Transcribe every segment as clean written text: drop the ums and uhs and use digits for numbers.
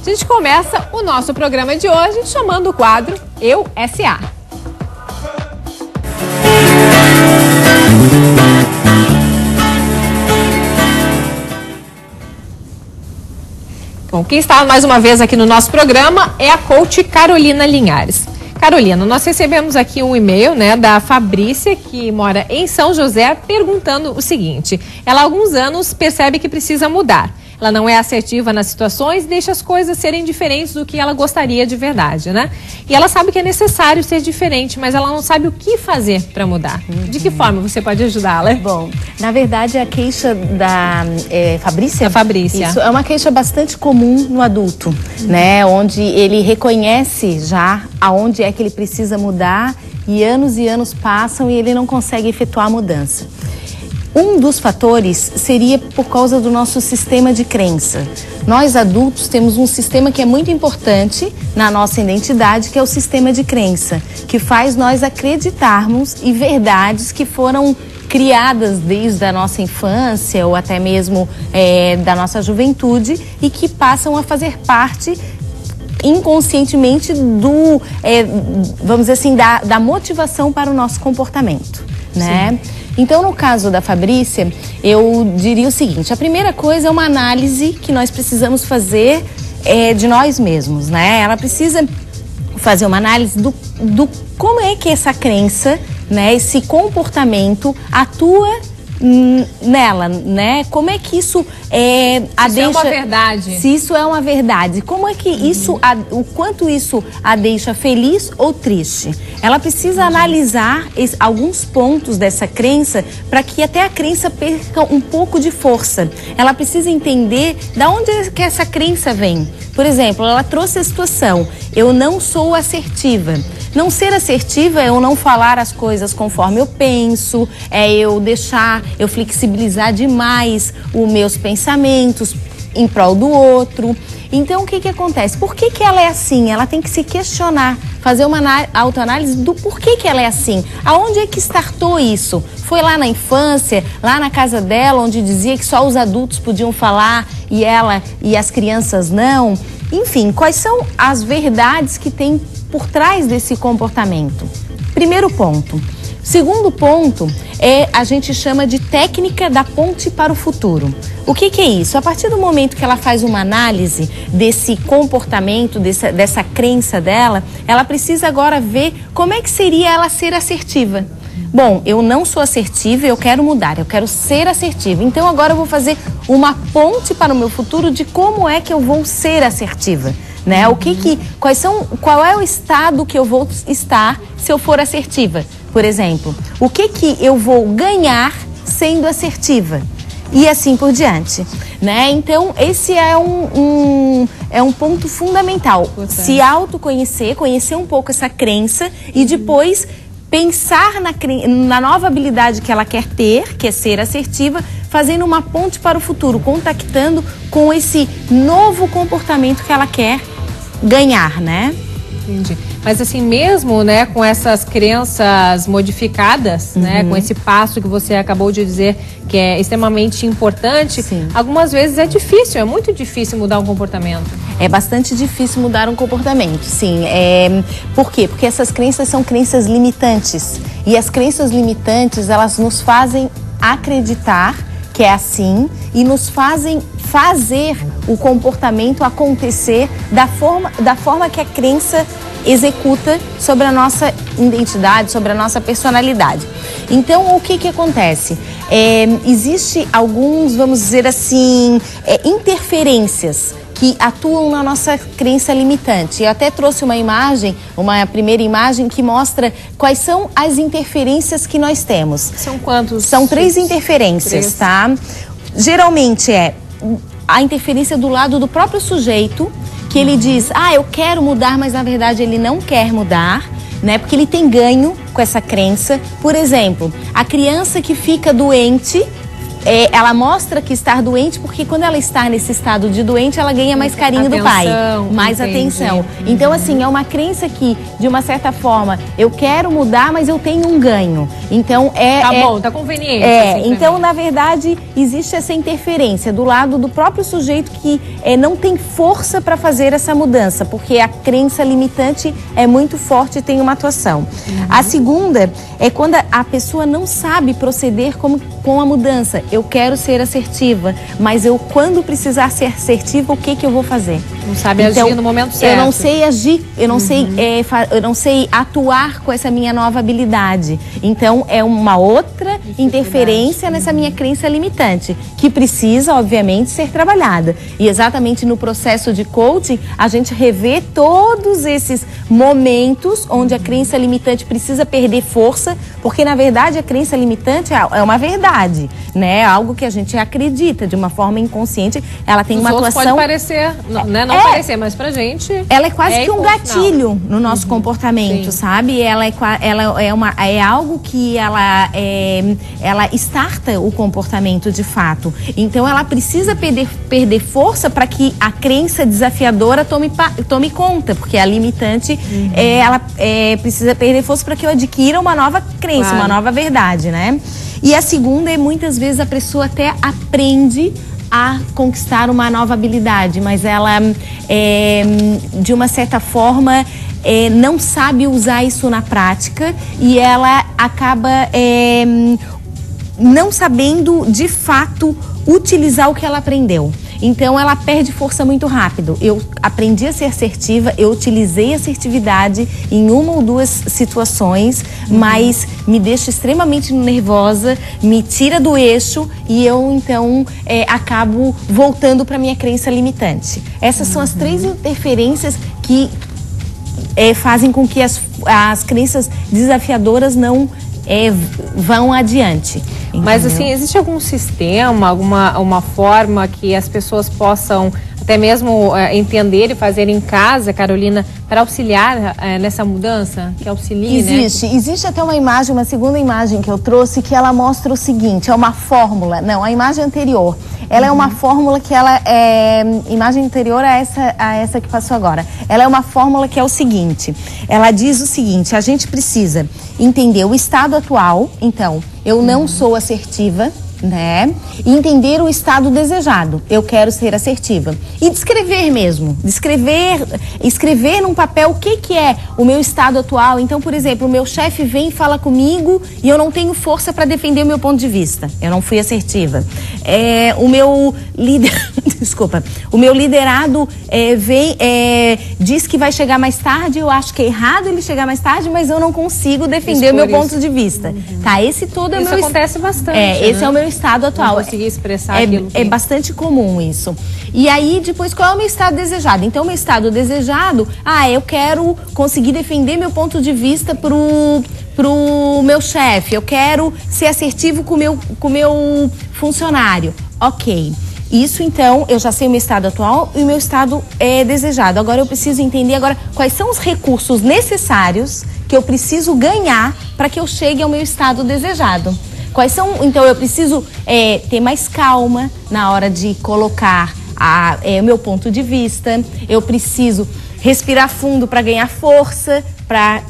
A gente começa o nosso programa de hoje chamando o quadro Eu S.A. Bom, quem está mais uma vez aqui no nosso programa é a coach Carolina Linhares. Carolina, nós recebemos aqui um e-mail, né, da Fabrícia, que mora em São José, perguntando o seguinte: ela há alguns anos percebe que precisa mudar. Ela não é assertiva nas situações, deixa as coisas serem diferentes do que ela gostaria de verdade, né? E ela sabe que é necessário ser diferente, mas ela não sabe o que fazer para mudar. De que forma você pode ajudá-la? Bom, na verdade a queixa da Fabrícia? A Fabrícia. Isso é uma queixa bastante comum no adulto, né? Onde ele reconhece já aonde é que ele precisa mudar e anos passam e ele não consegue efetuar a mudança. Um dos fatores seria por causa do nosso sistema de crença. Nós adultos temos um sistema que é muito importante na nossa identidade, que é o sistema de crença, que faz nós acreditarmos em verdades que foram criadas desde a nossa infância ou até mesmo da nossa juventude e que passam a fazer parte inconscientemente do, vamos dizer assim, da motivação para o nosso comportamento, né? Sim. Então, no caso da Fabrícia, eu diria o seguinte: a primeira coisa é uma análise que nós precisamos fazer de nós mesmos, né? Ela precisa fazer uma análise do como é que essa crença, né, esse comportamento atua nela, né? Como é que isso é uma verdade. Se isso é uma verdade, como é que isso, o quanto isso a deixa feliz ou triste? Ela precisa analisar alguns pontos dessa crença para que até a crença perca um pouco de força. Ela precisa entender de onde é que essa crença vem. Por exemplo, ela trouxe a situação: eu não sou assertiva. Não ser assertiva é eu não falar as coisas conforme eu penso, é eu flexibilizar demais os meus pensamentos em prol do outro. Então, o que acontece? Por que ela é assim? Ela tem que se questionar, fazer uma autoanálise do porquê que ela é assim. Aonde é que startou isso? Foi lá na infância, lá na casa dela, onde dizia que só os adultos podiam falar e ela e as crianças não? Enfim, quais são as verdades que tem por trás desse comportamento? Primeiro ponto. Segundo ponto a gente chama de técnica da ponte para o futuro. O que é isso? A partir do momento que ela faz uma análise desse comportamento, dessa crença dela, ela precisa agora ver como é que seria ela ser assertiva. Bom, eu não sou assertiva, eu quero mudar, eu quero ser assertiva. Então agora eu vou fazer uma ponte para o meu futuro de como é que eu vou ser assertiva, né? Qual é o estado que eu vou estar se eu for assertiva? Por exemplo, o que eu vou ganhar sendo assertiva? E assim por diante, né? Então, esse é um ponto fundamental. Se autoconhecer, conhecer um pouco essa crença e depois pensar na nova habilidade que ela quer ter, que é ser assertiva, fazendo uma ponte para o futuro, contactando com esse novo comportamento que ela quer ganhar, né? Entendi. Mas assim, mesmo, né, com essas crenças modificadas, né, com esse passo que você acabou de dizer que é extremamente importante, sim, algumas vezes é difícil, é muito difícil mudar um comportamento. É bastante difícil mudar um comportamento, sim. Por quê? Porque essas crenças são crenças limitantes. E as crenças limitantes, elas nos fazem acreditar que é assim e nos fazem fazer o comportamento acontecer da forma que a crença executa sobre a nossa identidade, sobre a nossa personalidade. Então, o que acontece? Existe alguns, vamos dizer assim, interferências que atuam na nossa crença limitante. Eu até trouxe uma primeira imagem que mostra quais são as interferências que nós temos. São quantos? São 3 interferências, tá? Geralmente a interferência do lado do próprio sujeito, que ele diz: eu quero mudar, mas na verdade ele não quer mudar, né? Porque ele tem ganho com essa crença. Por exemplo, a criança que fica doente ela mostra que está doente, porque quando ela está nesse estado de doente, ela ganha mais carinho do pai, mais atenção. Então, assim, é uma crença que, de uma certa forma, eu quero mudar, mas eu tenho um ganho. Então, tá bom, tá conveniente. Assim, então, na verdade, existe essa interferência do lado do próprio sujeito que não tem força para fazer essa mudança, porque a crença limitante é muito forte e tem uma atuação. A segunda é quando a pessoa não sabe proceder com a mudança. Eu quero ser assertiva, mas quando precisar ser assertiva, o que eu vou fazer? Não sabe agir no momento certo. Eu não sei agir, eu não sei atuar com essa minha nova habilidade. Então, é uma outra interferência nessa minha crença limitante, que precisa, obviamente, ser trabalhada. E exatamente no processo de coaching, a gente revê todos esses momentos onde a crença limitante precisa perder força, porque, na verdade, a crença limitante é uma verdade, né? Algo que a gente acredita de uma forma inconsciente. Ela tem uma atuação... Pode parecer, né? Não parecer, mas pra gente... Ela é quase que um gatilho no nosso comportamento, sabe? Ela é algo que ela starta o comportamento de fato. Então, ela precisa perder força para que a crença desafiadora tome conta, porque a limitante, ela precisa perder força para que eu adquira uma nova crença, uma nova verdade, né? E a segunda é, muitas vezes, a pessoa até aprende a conquistar uma nova habilidade, mas ela, de uma certa forma, não sabe usar isso na prática e ela acaba não sabendo, de fato, utilizar o que ela aprendeu. Então, ela perde força muito rápido. Eu aprendi a ser assertiva, eu utilizei assertividade em uma ou duas situações, mas me deixa extremamente nervosa, me tira do eixo e eu, então, acabo voltando para minha crença limitante. Essas são as três interferências que fazem com que as crenças desafiadoras não vão adiante. Entendeu? Mas assim, existe algum sistema, uma forma que as pessoas possam até mesmo entender e fazer em casa, Carolina, para auxiliar nessa mudança? Que auxilie, Existe até uma imagem, uma segunda imagem que eu trouxe, que ela mostra o seguinte, é uma fórmula, não, a imagem anterior. Ela é uma fórmula que imagem anterior a essa que passou agora. Ela é uma fórmula que é o seguinte, ela diz o seguinte, a gente precisa entender o estado atual, então, eu não sou assertiva, né? E entender o estado desejado. Eu quero ser assertiva. E descrever mesmo. Escrever num papel o que é o meu estado atual. Então, por exemplo, o meu chefe vem e fala comigo e eu não tenho força para defender o meu ponto de vista. Eu não fui assertiva. O meu líder... Desculpa. O meu liderado diz que vai chegar mais tarde. Eu acho que é errado ele chegar mais tarde, mas eu não consigo defender o meu ponto de vista. Tá? Esse todo é o meu... Isso acontece bastante, esse é o meu estado atual. Não conseguir expressar aquilo. É bastante comum isso. E aí, depois, qual é o meu estado desejado? Então, o meu estado desejado, eu quero conseguir defender meu ponto de vista pro meu chefe. Eu quero ser assertivo com o meu funcionário. Ok. Isso, então, eu já sei o meu estado atual e o meu estado desejado. Agora, eu preciso entender quais são os recursos necessários que eu preciso ganhar para que eu chegue ao meu estado desejado. Quais são? Então, eu preciso ter mais calma na hora de colocar o meu ponto de vista. Eu preciso respirar fundo para ganhar força, para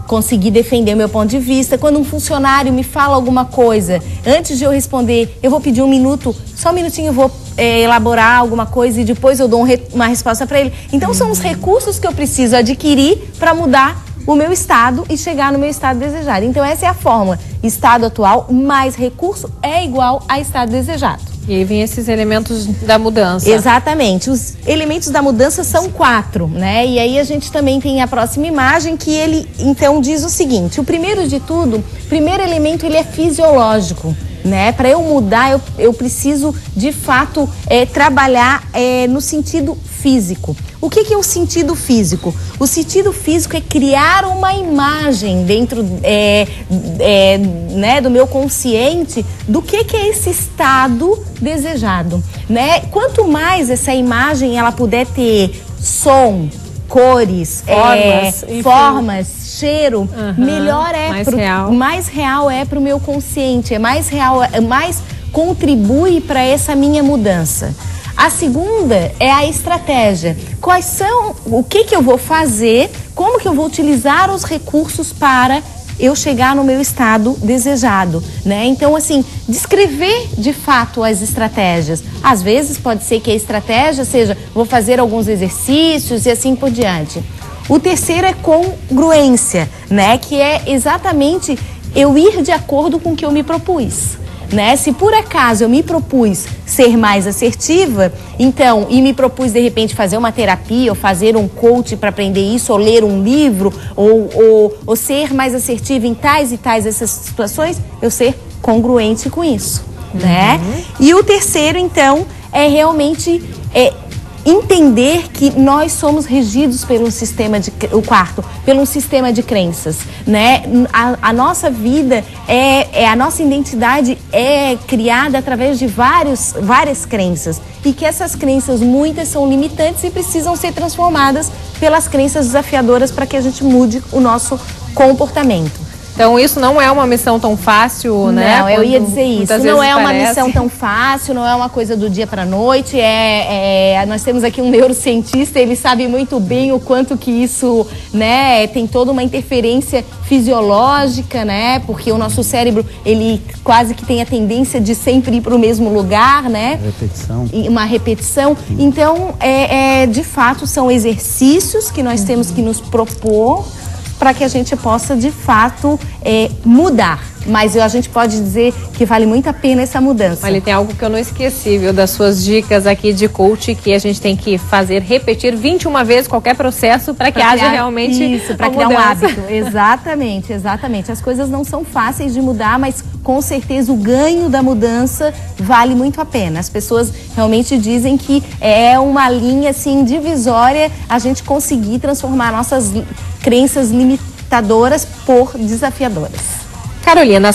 conseguir defender o meu ponto de vista. Quando um funcionário me fala alguma coisa, antes de eu responder, eu vou pedir um minuto, só um minutinho eu vou elaborar alguma coisa e depois eu dou uma resposta para ele. Então, são os recursos que eu preciso adquirir para mudar o meu estado e chegar no meu estado desejado. Então, essa é a fórmula. Estado atual mais recurso é igual a estado desejado. E aí vem esses elementos da mudança. Exatamente. Os elementos da mudança são 4, né? E aí a gente também tem a próxima imagem que ele, então, diz o seguinte. O primeiro de tudo, o primeiro elemento, ele é fisiológico, né? Para eu mudar, eu preciso, de fato, trabalhar no sentido físico. O que é o sentido físico? O sentido físico é criar uma imagem dentro né, do meu consciente do que é esse estado desejado, né? Quanto mais essa imagem ela puder ter som, cores, formas, cheiro, melhor é, mais real é para o meu consciente, é mais real, mais contribui para essa minha mudança. A segunda é a estratégia. Quais são, o que eu vou fazer, como que eu vou utilizar os recursos para eu chegar no meu estado desejado, né? Então, assim, descrever de fato as estratégias. Às vezes pode ser que a estratégia seja, vou fazer alguns exercícios e assim por diante. O terceiro é congruência, né? Que é exatamente eu ir de acordo com o que eu me propus. Né? Se por acaso eu me propus ser mais assertiva, então, e me propus de repente fazer uma terapia, ou fazer um coach para aprender isso, ou ler um livro, ou ser mais assertiva em tais e tais essas situações, eu ser congruente com isso, né? E o terceiro, então, é realmente entender que nós somos regidos pelo sistema o quarto, pelo sistema de crenças, né? A nossa vida a nossa identidade é criada através de várias crenças, e que essas crenças, muitas são limitantes e precisam ser transformadas pelas crenças desafiadoras para que a gente mude o nosso comportamento. Então isso não é uma missão tão fácil, né? Não, eu ia dizer isso. Não é uma missão tão fácil, não é uma coisa do dia para a noite. Nós temos aqui um neurocientista, ele sabe muito bem o quanto que isso, né, tem toda uma interferência fisiológica, né? Porque o nosso cérebro, ele quase que tem a tendência de sempre ir para o mesmo lugar, né? Repetição. Uma repetição. Então, de fato, são exercícios que nós temos que nos propor para que a gente possa, de fato, mudar. Mas a gente pode dizer que vale muito a pena essa mudança. Olha, tem algo que eu não esqueci, viu, das suas dicas aqui de coach, que a gente tem que repetir 21 vezes qualquer processo para que haja realmente isso, para criar um hábito. Exatamente, exatamente. As coisas não são fáceis de mudar, mas com certeza o ganho da mudança vale muito a pena. As pessoas realmente dizem que é uma linha assim divisória a gente conseguir transformar nossas crenças limitadoras por desafiadoras. Carolina,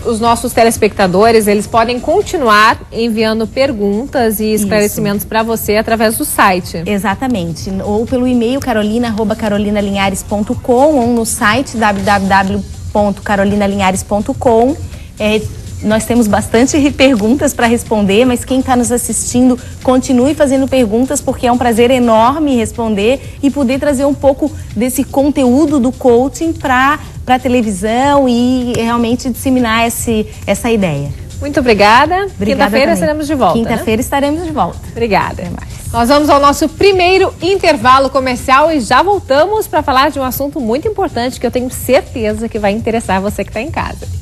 os nossos telespectadores, eles podem continuar enviando perguntas e esclarecimentos para você através do site. Exatamente, ou pelo e-mail carolina@carolinalinhares.com, ou no site www.carolinalinhares.com. Nós temos bastante perguntas para responder, mas quem está nos assistindo, continue fazendo perguntas, porque é um prazer enorme responder e poder trazer um pouco desse conteúdo do coaching para a televisão e realmente disseminar essa ideia. Muito obrigada. Quinta-feira estaremos de volta. Quinta-feira estaremos de volta. Obrigada. Nós vamos ao nosso primeiro intervalo comercial e já voltamos para falar de um assunto muito importante que eu tenho certeza que vai interessar você que está em casa.